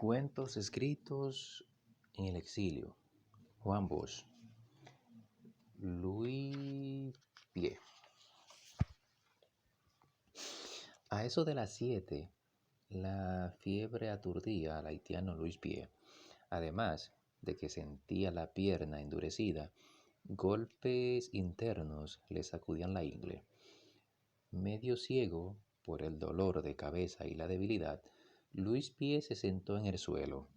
Cuentos escritos en el exilio. Juan Bosch. Louis Pie. A eso de las 7, la fiebre aturdía al haitiano Louis Pie. Además de que sentía la pierna endurecida, golpes internos le sacudían la ingle. Medio ciego por el dolor de cabeza y la debilidad, Louis Pie se sentó en el suelo.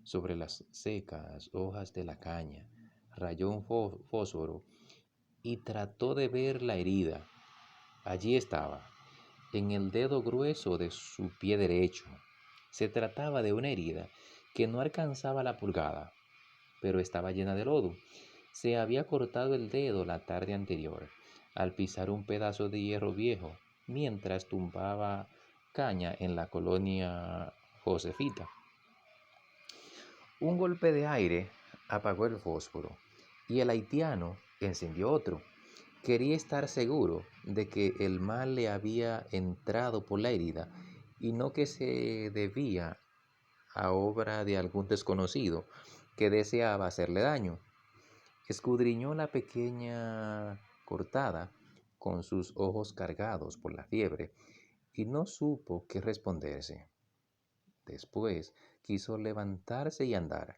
Sobre las secas hojas de la caña, rayó un fósforo y trató de ver la herida. Allí estaba, en el dedo grueso de su pie derecho. Se trataba de una herida que no alcanzaba la pulgada, pero estaba llena de lodo. Se había cortado el dedo la tarde anterior, al pisar un pedazo de hierro viejo, mientras tumbaba caña en la colonia Josefita. Un golpe de aire apagó el fósforo y el haitiano encendió otro. Quería estar seguro de que el mal le había entrado por la herida y no que se debía a obra de algún desconocido que deseaba hacerle daño. Escudriñó la pequeña cortada con sus ojos cargados por la fiebre y no supo qué responderse. Después quiso levantarse y andar,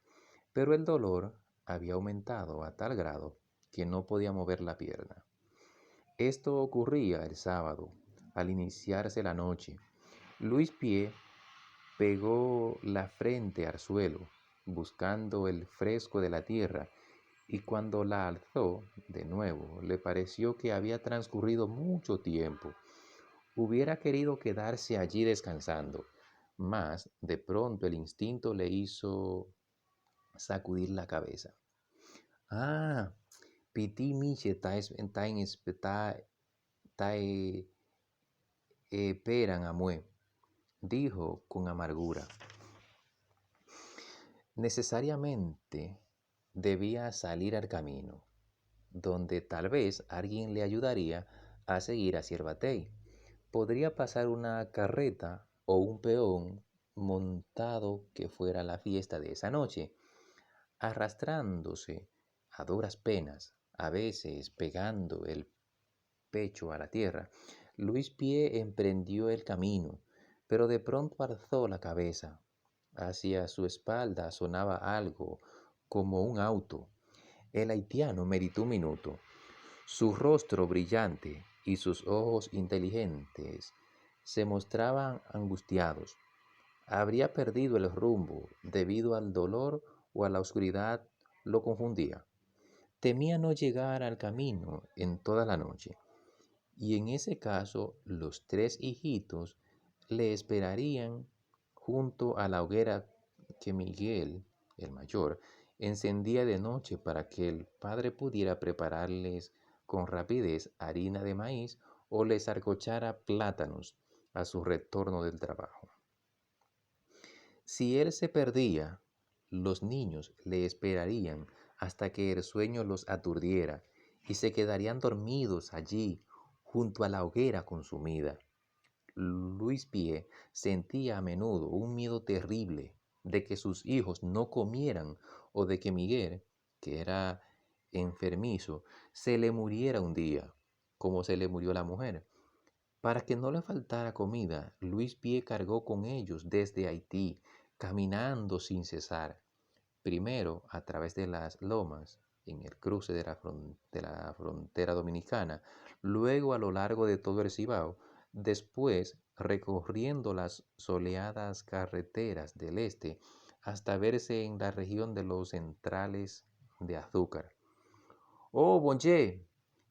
pero el dolor había aumentado a tal grado que no podía mover la pierna. Esto ocurría el sábado, al iniciarse la noche. Louis Pie pegó la frente al suelo, buscando el fresco de la tierra, y cuando la alzó de nuevo, le pareció que había transcurrido mucho tiempo. Hubiera querido quedarse allí descansando, mas de pronto el instinto le hizo sacudir la cabeza. Ah, piti miche peran amue, dijo con amargura. Necesariamente debía salir al camino, donde tal vez alguien le ayudaría a seguir a Ciervatey. Podría pasar una carreta o un peón montado que fuera la fiesta de esa noche, arrastrándose a duras penas, a veces pegando el pecho a la tierra. Louis Pie emprendió el camino, pero de pronto alzó la cabeza. Hacia su espalda sonaba algo como un auto. El haitiano meditó un minuto. Su rostro brillante y sus ojos inteligentes se mostraban angustiados. Habría perdido el rumbo debido al dolor o a la oscuridad lo confundía. Temía no llegar al camino en toda la noche, y en ese caso los 3 hijitos le esperarían junto a la hoguera que Miguel, el mayor, encendía de noche para que el padre pudiera prepararles con rapidez harina de maíz o les arcochara plátanos a su retorno del trabajo. Si él se perdía, los niños le esperarían hasta que el sueño los aturdiera y se quedarían dormidos allí junto a la hoguera consumida. Louis Pie sentía a menudo un miedo terrible de que sus hijos no comieran o de que Miguel, que era enfermizo, se le muriera un día, como se le murió la mujer. Para que no le faltara comida, Louis Pie cargó con ellos desde Haití, caminando sin cesar, primero a través de las lomas, en el cruce de la frontera dominicana, luego a lo largo de todo el Cibao, después recorriendo las soleadas carreteras del este hasta verse en la región de los centrales de azúcar. ¡Oh, Bonché!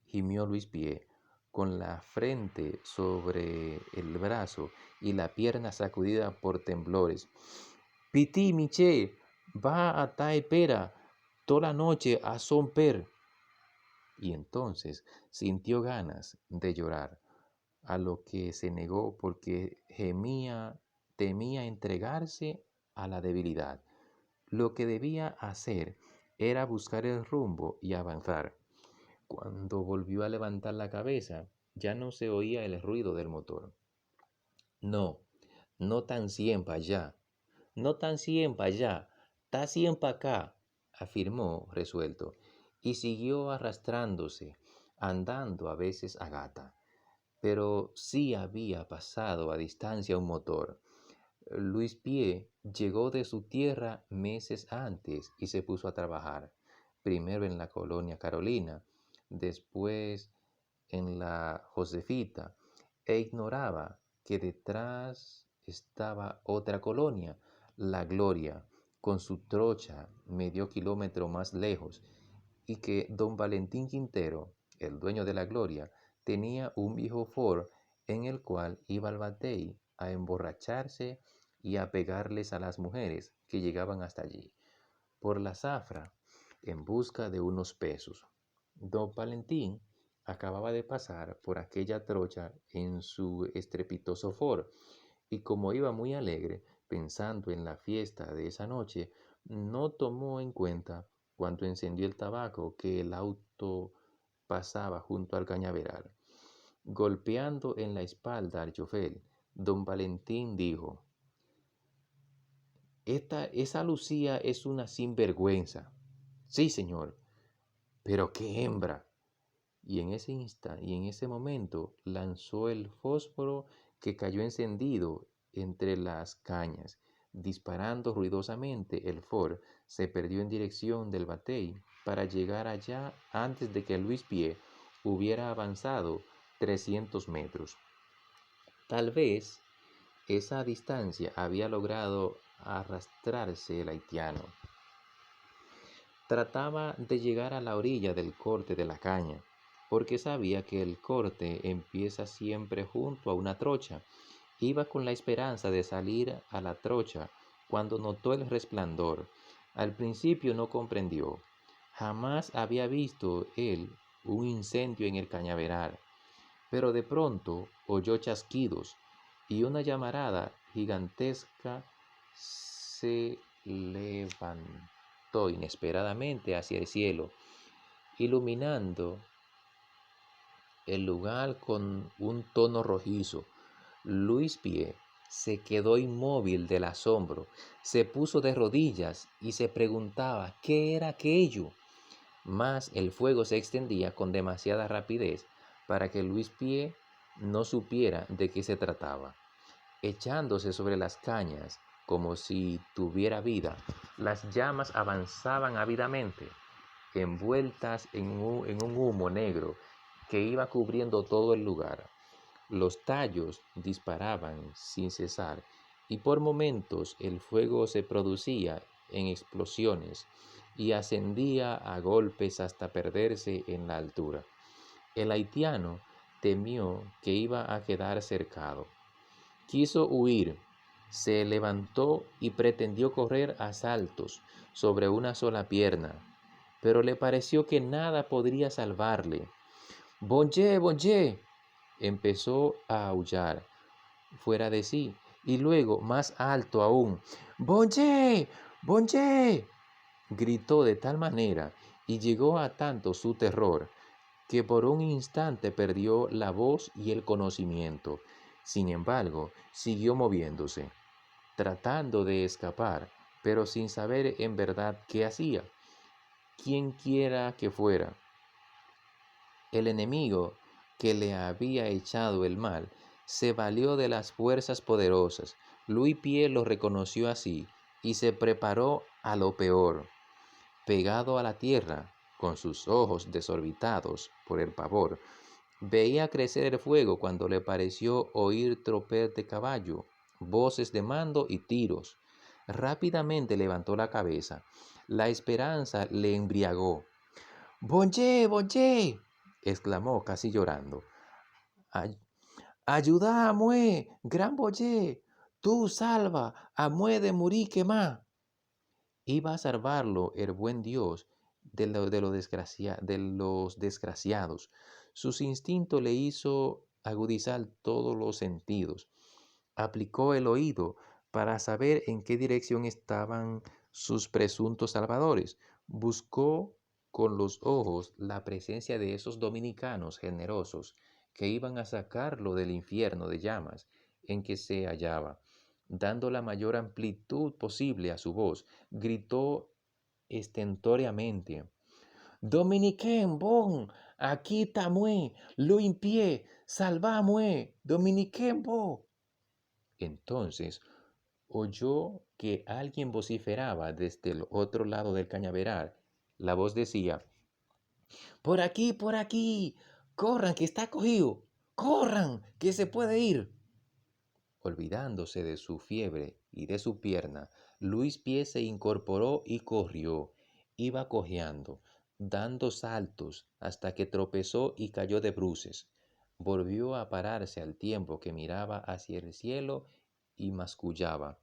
Gimió Louis Pie, con la frente sobre el brazo y la pierna sacudida por temblores. Piti, Miché, va a taepera toda la noche a somper. Y entonces sintió ganas de llorar, a lo que se negó porque temía entregarse a la debilidad. Lo que debía hacer era buscar el rumbo y avanzar. Cuando volvió a levantar la cabeza, ya no se oía el ruido del motor. No, no tan siempre allá. No tan siempre allá, está siempre acá, afirmó resuelto, y siguió arrastrándose, andando a veces a gata. Pero sí había pasado a distancia un motor. Luis Pie llegó de su tierra meses antes y se puso a trabajar, primero en la colonia Carolina, después en la Josefita, e ignoraba que detrás estaba otra colonia, la Gloria, con su trocha medio kilómetro más lejos, y que don Valentín Quintero, el dueño de la Gloria, tenía un viejo Ford en el cual iba al batey a emborracharse y a pegarles a las mujeres que llegaban hasta allí, por la zafra, en busca de unos pesos. Don Valentín acababa de pasar por aquella trocha en su estrepitoso Ford, y como iba muy alegre, pensando en la fiesta de esa noche, no tomó en cuenta, cuando encendió el tabaco, que el auto pasaba junto al cañaveral. Golpeando en la espalda al chofer, don Valentín dijo: esa Lucía es una sinvergüenza. Sí, señor, pero qué hembra. Y en ese momento lanzó el fósforo, que cayó encendido entre las cañas. Disparando ruidosamente, el Ford se perdió en dirección del batey para llegar allá antes de que Luis Pie hubiera avanzado 300 metros. Tal vez esa distancia había logrado arrastrarse el haitiano. Trataba de llegar a la orilla del corte de la caña, porque sabía que el corte empieza siempre junto a una trocha. Iba con la esperanza de salir a la trocha cuando notó el resplandor. Al principio no comprendió. Jamás había visto él un incendio en el cañaveral, pero de pronto oyó chasquidos y una llamarada gigantesca se levantó inesperadamente hacia el cielo, iluminando el lugar con un tono rojizo. Luis Pie se quedó inmóvil del asombro, se puso de rodillas y se preguntaba qué era aquello. Mas el fuego se extendía con demasiada rapidez para que Luis Pie no supiera de qué se trataba. Echándose sobre las cañas como si tuviera vida, las llamas avanzaban ávidamente, envueltas en un humo negro que iba cubriendo todo el lugar. Los tallos disparaban sin cesar, y por momentos el fuego se producía en explosiones y ascendía a golpes hasta perderse en la altura. El haitiano temió que iba a quedar cercado. Quiso huir, se levantó y pretendió correr a saltos sobre una sola pierna, pero le pareció que nada podría salvarle. ¡Bonje, bonje! Empezó a aullar fuera de sí, y luego más alto aún: ¡Bonje, bonje! Gritó de tal manera y llegó a tanto su terror, que por un instante perdió la voz y el conocimiento. Sin embargo, siguió moviéndose, tratando de escapar, pero sin saber en verdad qué hacía. Quien quiera que fuera el enemigo que le había echado el mal, se valió de las fuerzas poderosas. Luis Pie lo reconoció así y se preparó a lo peor. Pegado a la tierra, con sus ojos desorbitados por el pavor, veía crecer el fuego cuando le pareció oír tropel de caballo, voces de mando y tiros. Rápidamente levantó la cabeza. La esperanza le embriagó. ¡Bonje, bonje!, exclamó casi llorando. "Ay- Ayuda a Mue, gran boyé, tú salva a Mue de morir quemá". Iba a salvarlo el buen Dios de los desgraciados. Sus instintos le hizo agudizar todos los sentidos. Aplicó el oído para saber en qué dirección estaban sus presuntos salvadores. Buscó con los ojos la presencia de esos dominicanos generosos que iban a sacarlo del infierno de llamas en que se hallaba. dando la mayor amplitud posible a su voz, gritó estentóreamente: Dominiquén, bon, aquí tamue, lo impie, salvamue, Dominiquén, bo. Entonces oyó que alguien vociferaba desde el otro lado del cañaveral. La voz decía: por aquí, corran, que está cogido, corran, que se puede ir. Olvidándose de su fiebre y de su pierna, Luis Pie se incorporó y corrió. Iba cojeando, dando saltos, hasta que tropezó y cayó de bruces. Volvió a pararse al tiempo que miraba hacia el cielo y mascullaba: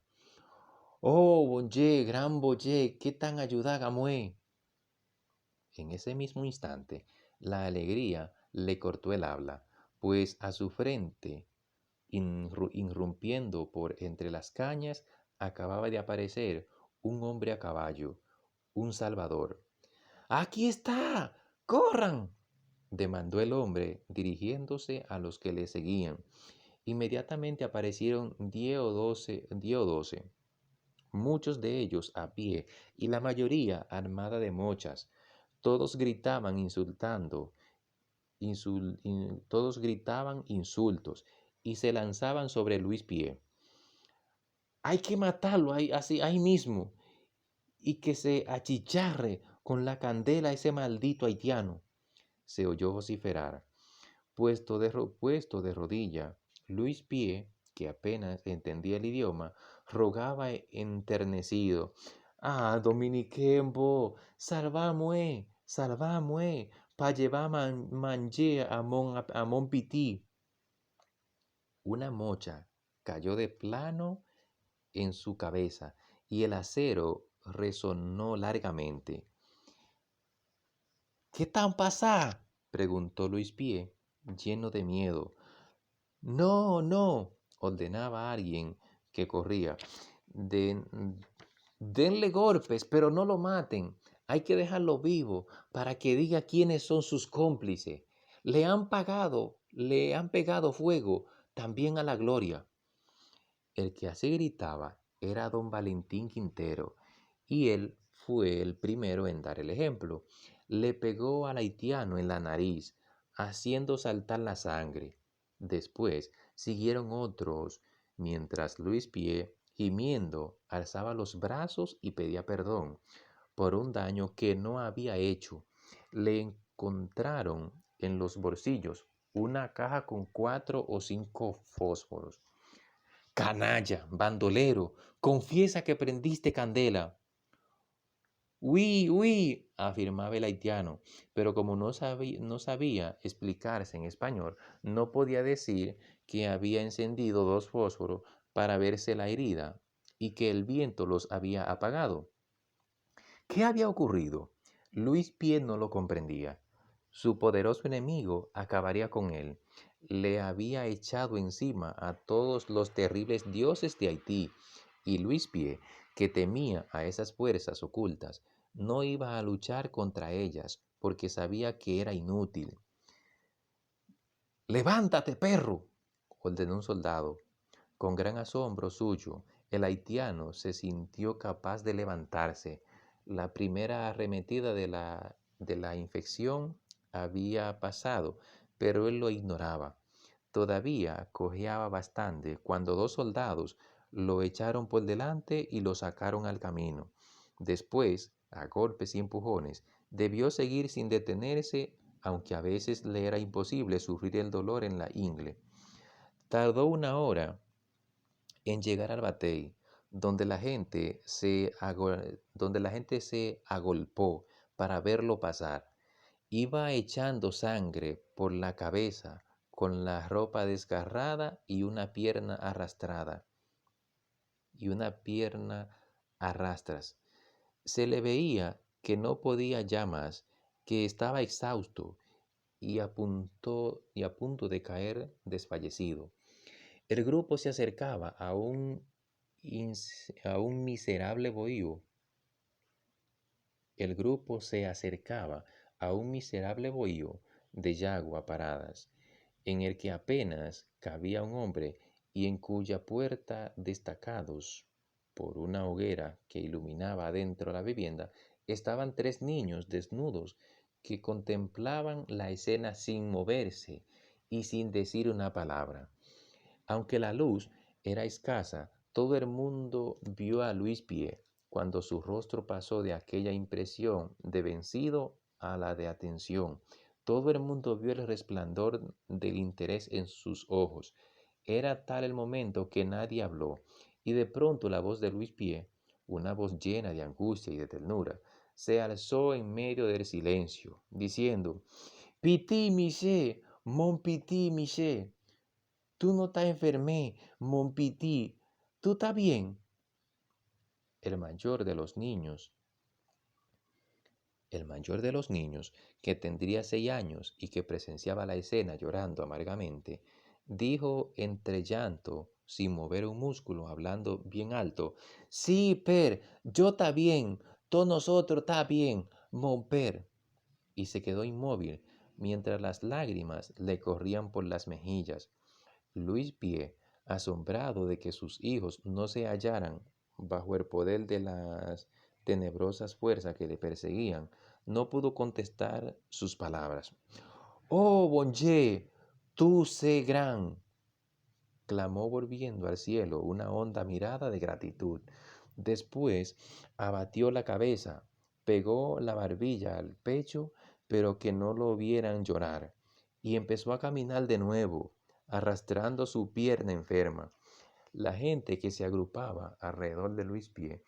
«Oh, bonye, gran boyé, qué tan ayudaga mue». En ese mismo instante, la alegría le cortó el habla, pues a su frente, irrumpiendo por entre las cañas, acababa de aparecer un hombre a caballo, un salvador. ¡Aquí está! ¡Corran!, demandó el hombre, dirigiéndose a los que le seguían. Inmediatamente aparecieron 10 o 12, muchos de ellos a pie y la mayoría armada de mochas. Todos gritaban todos gritaban insultos y se lanzaban sobre Luis Pie. Hay que matarlo ahí, así, ahí mismo, y que se achicharre con la candela ese maldito haitiano. Se oyó vociferar. Puesto de rodilla, Luis Pie, que apenas entendía el idioma, rogaba enternecido: «Ah, Dominiquembo, salvamue, salvamue, pa llevar manje a mon pití». Una mocha cayó de plano en su cabeza y el acero resonó largamente. «¿Qué tan pasa?», preguntó Luis Pie, lleno de miedo. «No, no», ordenaba alguien que corría. Denle golpes, pero no lo maten. Hay que dejarlo vivo para que diga quiénes son sus cómplices. Le han pegado fuego también a la gloria». El que así gritaba era don Valentín Quintero, y él fue el primero en dar el ejemplo. Le pegó al haitiano en la nariz, haciendo saltar la sangre. Después siguieron otros, mientras Luis Pie, gimiendo, alzaba los brazos y pedía perdón por un daño que no había hecho. Le encontraron en los bolsillos una caja con 4 o 5 fósforos. «Canalla, bandolero, confiesa que prendiste candela». «Oui, oui», afirmaba el haitiano, pero como no sabía explicarse en español, no podía decir que había encendido 2 fósforos para verse la herida y que el viento los había apagado. ¿Qué había ocurrido? Luis Pie no lo comprendía. Su poderoso enemigo acabaría con él. Le había echado encima a todos los terribles dioses de Haití, y Luis Pie, que temía a esas fuerzas ocultas, no iba a luchar contra ellas porque sabía que era inútil. «¡Levántate, perro!», ordenó un soldado. Con gran asombro suyo, el haitiano se sintió capaz de levantarse. La primera arremetida de la infección había pasado, pero él lo ignoraba. Todavía cojeaba bastante cuando 2 soldados lo echaron por delante y lo sacaron al camino. Después, a golpes y empujones, debió seguir sin detenerse, aunque a veces le era imposible sufrir el dolor en la ingle. Tardó 1 hora en llegar al batey, donde la gente se agolpó para verlo pasar. Iba echando sangre por la cabeza, con la ropa desgarrada y una pierna a rastras. Se le veía que no podía ya más, que estaba exhausto y a punto de caer desfallecido. El grupo se acercaba a un miserable bohío. El grupo se acercaba a un miserable bohío de yagua paradas, en el que apenas cabía un hombre y en cuya puerta, destacados por una hoguera que iluminaba adentro la vivienda, estaban tres niños desnudos que contemplaban la escena sin moverse y sin decir una palabra. Aunque la luz era escasa, todo el mundo vio a Luis Pie cuando su rostro pasó de aquella impresión de vencido a la de atención. Todo el mundo vio el resplandor del interés en sus ojos. Era tal el momento que nadie habló, y de pronto la voz de Luis Pie, una voz llena de angustia y de ternura, se alzó en medio del silencio, diciendo: Piti, Miché, mon Piti, Miché, tú no estás enfermé, mon Piti, tú estás bien. El mayor de los niños, el mayor de los niños, que tendría 6 años y que presenciaba la escena llorando amargamente, dijo entre llanto, sin mover un músculo, hablando bien alto: Sí, per, yo está bien, todos nosotros está bien, mon per. Y se quedó inmóvil mientras las lágrimas le corrían por las mejillas. Luis Pie, asombrado de que sus hijos no se hallaran bajo el poder de las tenebrosas fuerzas que le perseguían, no pudo contestar sus palabras. «Oh, bonje, tú sé gran», clamó volviendo al cielo una honda mirada de gratitud. Después abatió la cabeza, pegó la barbilla al pecho, pero que no lo vieran llorar, y empezó a caminar de nuevo, arrastrando su pierna enferma. La gente que se agrupaba alrededor de Luis Pie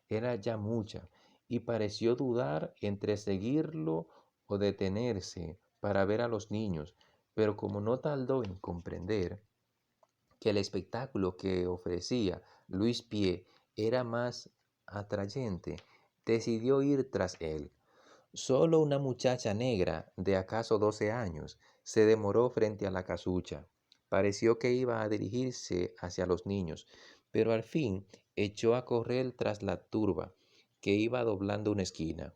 era ya mucha, y pareció dudar entre seguirlo o detenerse para ver a los niños, pero como no tardó en comprender que el espectáculo que ofrecía Luis Pie era más atrayente, decidió ir tras él. Solo una muchacha negra de acaso 12 años se demoró frente a la casucha. Pareció que iba a dirigirse hacia los niños, pero al fin echó a correr tras la turba, que iba doblando una esquina.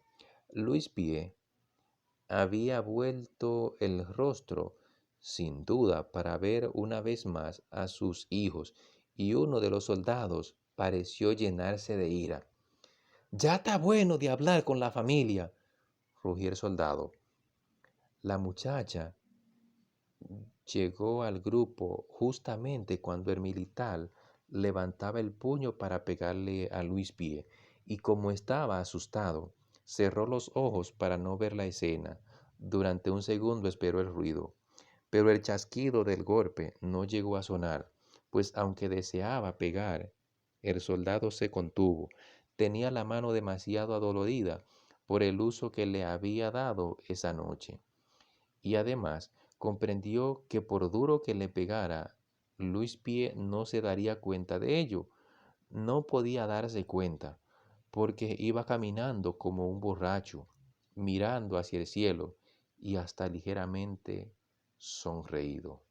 Luis Pie había vuelto el rostro, sin duda, para ver una vez más a sus hijos, y uno de los soldados pareció llenarse de ira. «Ya está bueno de hablar con la familia», rugió el soldado. La muchacha llegó al grupo justamente cuando el militar levantaba el puño para pegarle a Luis Pie, y como estaba asustado, cerró los ojos para no ver la escena. Durante un segundo esperó el ruido, pero el chasquido del golpe no llegó a sonar, pues aunque deseaba pegar, el soldado se contuvo. Tenía la mano demasiado adolorida por el uso que le había dado esa noche, y además comprendió que por duro que le pegara, Luis Pie no se daría cuenta de ello. No podía darse cuenta, porque iba caminando como un borracho, mirando hacia el cielo y hasta ligeramente sonreído.